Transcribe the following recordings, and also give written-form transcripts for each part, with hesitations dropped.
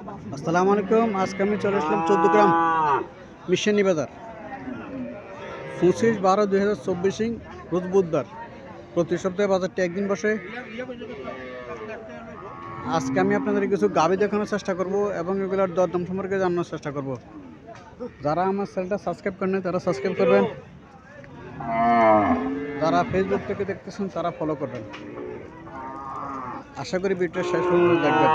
আসসালামু আলাইকুম। আজকে আমি চলে আসলাম 14 গ্রাম মিশনী বাজার 25/12/2024 রোজ বুধবার। প্রতি সপ্তাহে বাজারটি একদিন বসে। আজকে আমি আপনাদের কিছু গাভী দেখানোর চেষ্টা করব এবং এগুলোর দরদাম সম্পর্কে জানানোর চেষ্টা করব। যারা আমার চ্যানেলটা সাবস্ক্রাইব করেন তারা সাবস্ক্রাইব করবেন, যারা ফেসবুক থেকে দেখতেছেন তারা ফলো করবেন। আশা করি ভিডিওটা শেষ পর্যন্ত দেখবেন।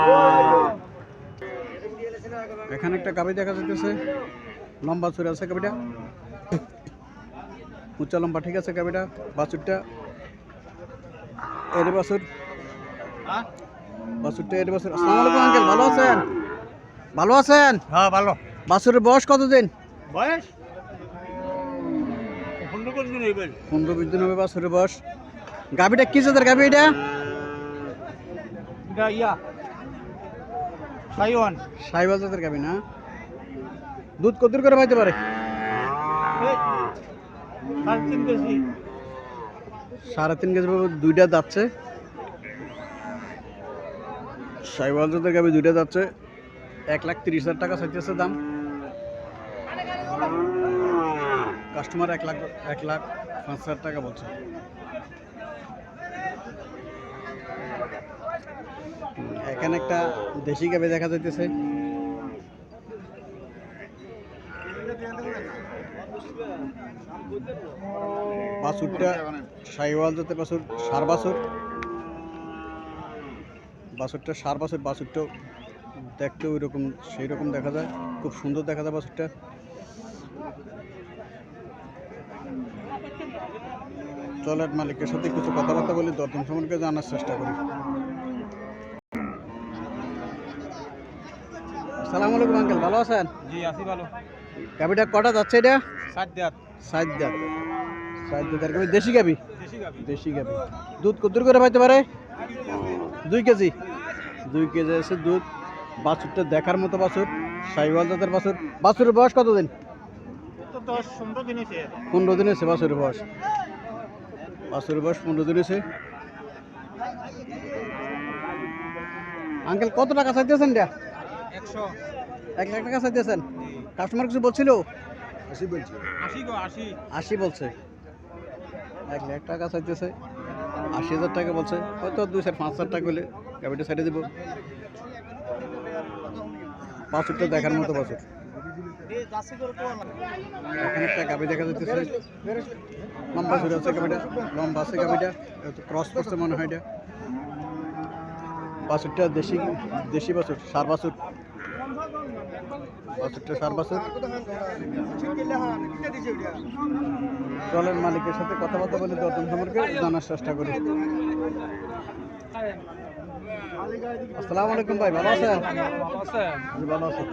এখানে একটা গাভী দেখা যাচ্ছে, লম্বা চূড়া আছে গাভীটা, উচ্চা লম্বা ঠিক আছে গাভীটা। বাছুরটা এর বাছুর, বাছুরটা এর বাছুর। আসসালামু আলাইকুম আঙ্কেল, ভালো আছেন? ভালো আছেন? হ্যাঁ ভালো। বাছুরের বয়স কতদিন? বয়স 15-20 দিন হইবে। 15-20 দিন হবে বাছুরের বয়স। গাভীটা কি জাতের গাভী এটা? এটা ইয়া সাইওয়ান। সাইওয়াল জাতের গাভী না? দুধ কত করে পাইতে পারে? 3.5 কেজি। 3.5 কেজি পাবে। দুইটা যাচ্ছে, সাইওয়াল জাতের গাভী দুইটা যাচ্ছে। 1,30,000 টাকা চাইতেছে দাম। কাস্টমার 1,05,000 টাকা বলছে। এখানে একটা দেশি গাভী দেখা যাইতেছে। বাছুরটা সাইওয়াল জাতের বাছুর, সার বাছুর। বাছুরটা সার বাছুর। বাছুরটা দেখতে ওই রকম সেই রকম দেখা যায়, খুব সুন্দর দেখা যায় বাছুরটা। চলেন মালিকের সাথে কিছু কথাবার্তা বলি, দরদাম সম্পর্কে জানার চেষ্টা করি। আসসালামু আলাইকুম আঙ্কেল, ভালো আছেন? জি আছি ভালো। গাভীটা কটা যাচ্ছে এটা? 7 দাঁত। 7 দাঁত। 7 দাঁতের গাভী, দেশি গাভী। দেশি গাবি। দেশি গাভী। দুধ কত করে পাইতে পারে? 2 কেজি। 2 কেজি আছে দুধ। বাছুরটা দেখার মতো বাছুর, সাইওয়াল জাতের বাছুর। বাছুরের বয়স কতদিন? তো 10-15 দিন হইছে। 15 দিন হয়েছে বাছুরের বয়স। বাছুরের বয়স 15 দিন হয়েছে। আঙ্কেল কত টাকা চাইতেছেন এটা? 100। 1 লাখ টাকা চাইতেছেন? কাস্টমার কিছু বলছিল? 80 বলছে। 80 গো 80। 80 বলছে। 1 লাখ টাকা চাইতেছে, 80,000 টাকা বলছে। হয়তো 2-5,000 টাকা হলে গাড়িটা ছেড়ে দেবো। বাছুরটা দেখার মতো বাছুর। এখানে একটা গাভী দেখা যাচ্ছে, লম্বা চূড়া আছে গাভীটা, লম্বা আছে গাভীটা, ক্রস করছে মনে হয় এটা। বাছুরটা দেশি বাছুর, সার বাছুর। বাছুরটা সার বাছুর। চলেন মালিকের সাথে কথাবার্তা বলে দরদাম সম্পর্কে জানার চেষ্টা করি। আসসালামু আলাইকুম ভাই, ভালো আছেন? ভালো আছেন।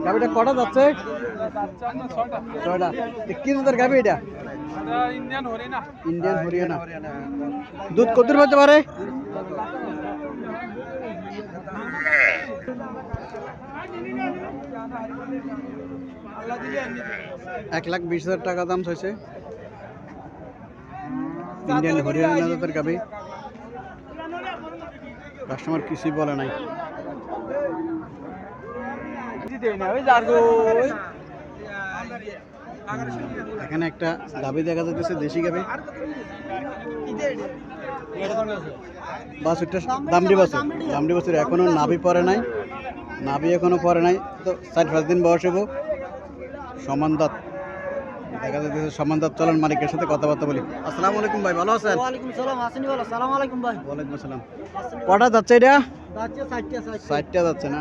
গাভীটা কটা যাচ্ছে? 6টা। কি জাতের গাভী এটা? ইন্ডিয়ান হরিয়ানা। দুধ কত হতে পারে? 1,20,000 টাকা দাম চাইছে। ইন্ডিয়ান হরিয়ানা জাতের গাভী। কাস্টমার কিছুই বলে নাই। এখানে একটা গাভী দেখা যাচ্ছে, দেশি গাভী। বাছুরটা দামড়ি বাছুর। দামড়ি বাছুর এখনো নাভি পরে নাই, নাভি এখনো পরে নাই, তো 4-5 দিন বয়স হবো। সমান দাঁত দেখা যাচ্ছে, সমান দাঁত। চলেন মালিকের সাথে কথাবার্তা বলি। আসসালামু আলাইকুম ভাই, ভালো আছেন? ওয়ালাইকুম সালাম। আসেনি বলো। আসসালামু আলাইকুম ভাই। ওয়ালাইকুম আসসালাম। কটা যাচ্ছে এটা? যাচ্ছে 60টা যাচ্ছে না?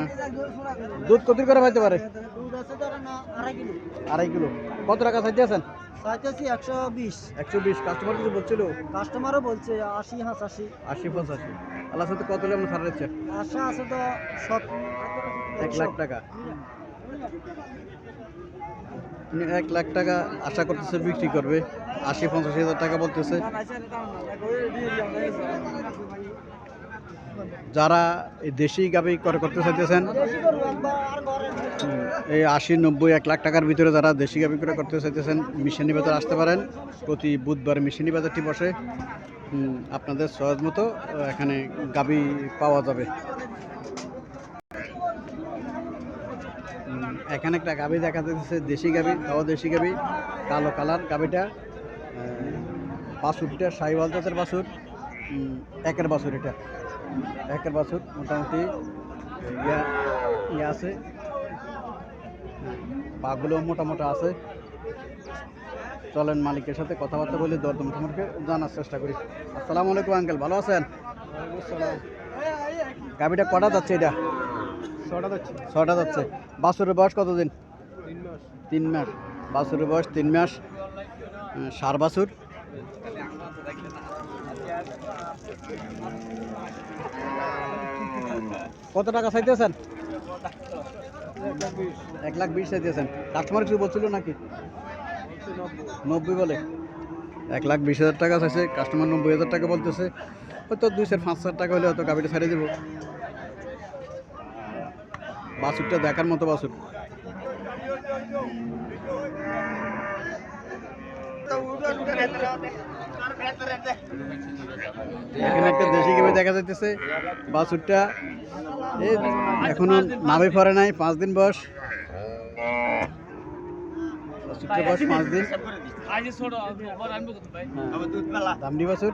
দুধ কত করে পাইতে পারে? দুধ আছে ধরো না 2.5 কিলো। 2.5 কিলো। কত টাকা চাইতে আছেন? চাইতেছি 120। 120। কাস্টমার কিছু বলছিল? কাস্টমারও বলছে 80, 85। 80-85। আল্লাহ সাথে কত হলে আমরা ছাড়া দিচ্ছে? আশা আছে তো 1 লাখ টাকা। 1 লাখ টাকা আশা করতেছে বিক্রি করবে। 80-85 হাজার টাকা বলতেছে। যারা এই দেশি গাভী করতে চাইতেছেন, এই 80-90-1 লাখ টাকার ভিতরে যারা দেশি গাভী করতে চাইতেছেন, মিশনী বাজার আসতে পারেন। প্রতি বুধবার মিশনী বাজারটি বসে। আপনাদের সহজ মতো এখানে গাভী পাওয়া যাবে। এখানে একটা গাভি দেখা যাচ্ছে, দেশি গাভি, তাও দেশি গাভি, কালো কালার গাভিটা। বাছুরটা সাইওয়াল জাতের বাছুর, একের বাছুর, এটা একের বাছুর। মোটামুটি ইয়া আছে, পাগুলো মোটা মোটা আছে। চলেন মালিকের সাথে কথাবার্তা বলে দরদাম সম্পর্কে জানার চেষ্টা করি। আসসালামু আলাইকুম আঙ্কেল, ভালো আছেন? গাভিটা কটা যাচ্ছে? এটা ছটা যাচ্ছে। বাছুরের বয়স কতদিন? 3 মাস। বাছুরের বয়স 3 মাস, ষাঁড় বাছুর। কত টাকা চাইতেছেন? 1,20,000 চাইতেছেন। কাস্টমার কিছু বলছিল নাকি? 90 বলে। 1,20,000 টাকা চাইছে কাস্টমার, 90,000 টাকা বলতেছে। হয়তো 2,000-5,000 টাকা হলে হয়তো গাড়িটা ছাড়িয়ে দেবো। বাছুরটা দেখার মতো বাছুর। এখানে একটা দেশি গাভি দেখা যাইতেছে। বাছুরটা এখনো নাভি পড়ে নাই, 5 দিন বয়স। বাছুরটার বয়স 5 দিন। দামড়ি বাছুর।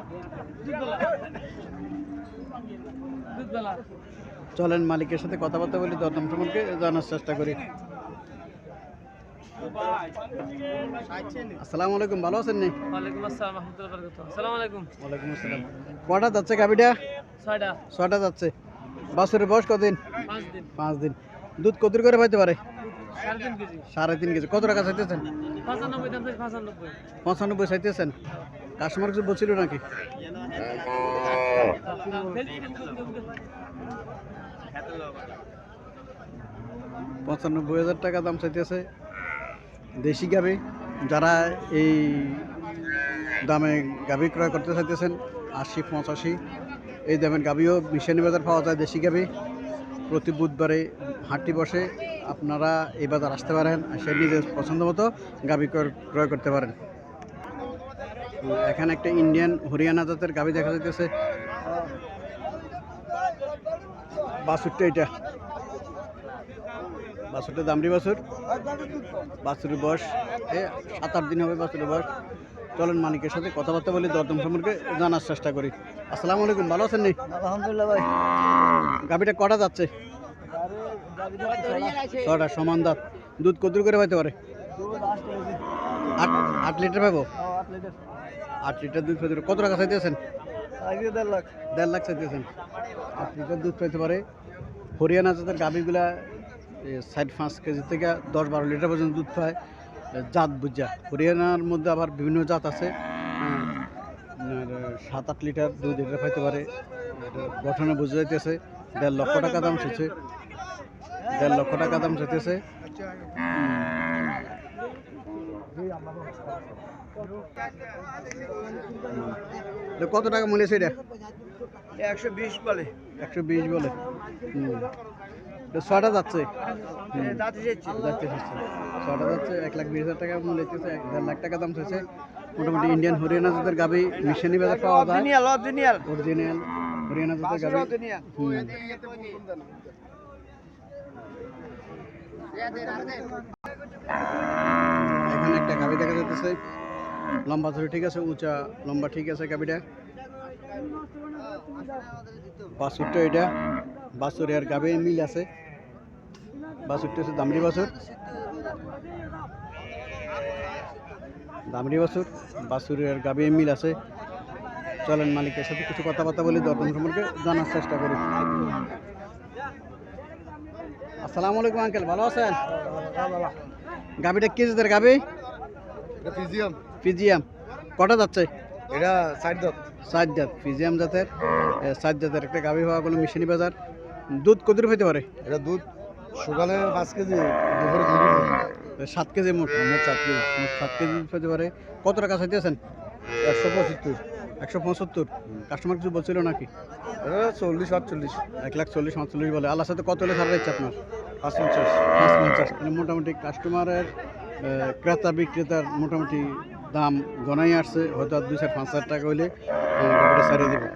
চলেন মালিকের সাথে কথাবার্তা বলি, দরদাম সম্পর্কে জানার চেষ্টা করি। আসসালামু আলাইকুম, ভালো আছেন নি? ওয়ালাইকুম আসসালাম রাহমাতুল্লাহি ওয়া বারাকাতুহু। আসসালামু আলাইকুম। ওয়ালাইকুম আসসালাম। কটা যাচ্ছে গাভিটা? 6টা। 6টা যাচ্ছে। বাছুরের বয়স কতদিন? 5 দিন। 5 দিন। দুধ কত করে পাইতে পারে? 3.5 কেজি। 3.5 কেজি। কত টাকা চাইতেছেন? 95 দাম থেকে 95। 95 চাইতেছেন। কাস্টমার কিছু বলছিল নাকি? 95,000 টাকা দাম চাইতেছে। দেশি গাভি, যারা এই দামে গাভি ক্রয় করতে চাইতেছেন, 80-85 এই দামের গাভিও মিশানি বাজার পাওয়া যায়। দেশি গাভি প্রতি বুধবারে হাটটি বসে, আপনারা এই বাজার আসতে পারেন, সে নিজের পছন্দ মতো গাভি ক্রয় করতে পারেন। এখানে একটা ইন্ডিয়ান হরিয়ানা জাতের গাভি দেখা যাইতেছে। বাছুরটা, এটা বাছুরটা দামড়ি বাছুর। বাছুরের বয়স 7-8 দিন হবে বাছুরের বয়স। চলেন মালিকের সাথে কথাবার্তা বলি, দরদাম সম্পর্কে জানার চেষ্টা করি। আসসালামু আলাইকুম, ভালো আছেন নি? আলহামদুলিল্লাহ ভাই। গাভিটা কটা যাচ্ছে? 6টা সমান দাঁত। দুধ কত করে পাইতে পারে? 8 লিটার পাবো। 8 লিটার দুধ পাইতে পারে। কত টাকা চাইতেছেন? 1.5 লাখ চাইতেছেন। 8 লিটার দুধ পাইতে পারে। হরিয়ানা জাতের গাভিগুলা 4-5 কেজি থেকে 10-12 লিটার পর্যন্ত দুধ পায়। জাত বুঝা, হরিয়ানার মধ্যে আবার বিভিন্ন জাত আছে। 7-8 লিটার দুধ এটা পাইতে পারে। গঠনে বোঝা যাইতেছে। 1.5 লক্ষ টাকা দাম চাইছে। 1.5 লক্ষ টাকা দাম চাইতেছে। কত টাকা মূল্য সেটা? 120 বলে। 120 বলে। 6টা যাচ্ছে। দাঁতে যাচ্ছে। 6টা যাচ্ছে। 1,20,000 টাকা মূল্য হইতেছে। 1.5 লাখ টাকা দাম চাইছে। মোটামুটি ইন্ডিয়ান হরিয়ানা জাতের গাভি মিশানি বাজার পাওয়া যায়। অরিজিনাল হরিয়ানা জাতের গাভি। এখানে একটা গাভি দেখা যাচ্ছে। লম্বা ধরে ঠিক আছে, উঁচা লম্বা ঠিক আছে গাভিটা। বাছুরটা, এটা বাছুর আর গাভি মিল আছে। বাছুরটা হচ্ছে দামড়ি বাছুর। দামড়ি বাছুর, বাছুর আর গাভি মিল আছে। চলেন মালিকের সাথে কিছু কথাবার্তা বলি, দরদাম সম্পর্কে জানার চেষ্টা করি। আসসালামু আলাইকুম আঙ্কেল, ভালো আছেন? গাভিটা কি জাতের গাভি? ফিজিয়াম। কটা যাচ্ছে? এটা 60 দাঁত। 7 দাঁত। ফিজিয়াম জাতের 7 জাতের একটা গাভি হওয়া গেলো মিশানি বাজার। দুধ কত হইতে পারে? এটা দুধ সকালে 5 কেজি, দুপুরে 2 কেজি। 7 কেজি মোট। 7 কেজি। 7 কেজি দুধ হইতে পারে। কত টাকা চাইতেছেন? 175। 175। কাস্টমার কিছু বলছিল নাকি? এটা 40-48। 1,40,000-1,45,000 বলে। আল্লাহর সাথে কত হলে ছাড় দিচ্ছে আপনার? 550। 550। মানে মোটামুটি কাস্টমারের ক্রেতা বিক্রেতার মোটামুটি দাম গনাই আসছে। হয়তো আর 2,000-5,000 টাকা হইলে গাড়িটা ছাড়িয়ে দেবে।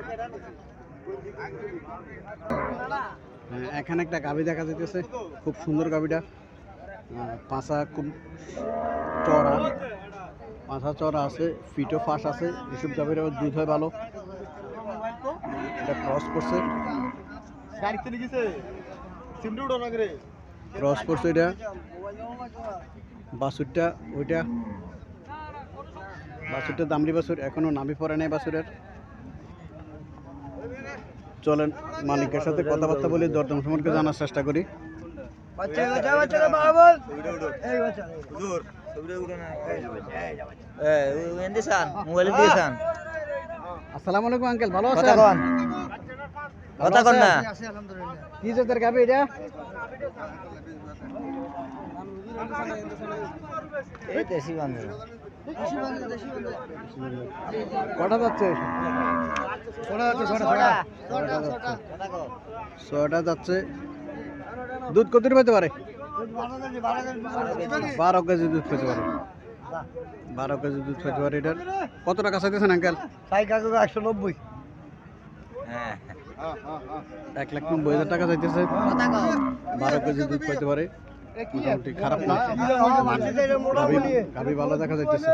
এখানে একটা গাভী দেখা যাইতেছে, খুব সুন্দর গাভীটা। পাঁচা খুব চড়া, পাঁচা চড়া আছে, ফিটও ফাঁস আছে। এসব গাভীর আবার দুধ হয় ভালো। এটা ক্রস করছে, ক্রস করছে এটা। বাছুরটা ওইটা, বাছুরটা দামড়ি বাছুর, এখনো নাভি পড়ে নাই বাছুরের। চলেন মালিকের সাথে কথাবার্তা বলি, দরদাম সম্পর্কে জানার চেষ্টা করি। আসসালামু আলাইকুম আঙ্কেল, ভালো আছেন? ভালো আছেন? কি জাতের গাভী এটা? কটা যাচ্ছে? ছয়টা যাচ্ছে। দুধ কত পেতে পারে? 12 কেজি দুধ পেতে পারে। 12 কেজি দুধ পেতে পারে। এটার কত টাকা চাইতেছেন আঙ্কেল? 190। 1,90,000 টাকা চাইতেছে। 12 কেজি দুধ পেতে পারে, মোটামুটি খারাপ না। গাভী ভালো দেখা যাইতেছে।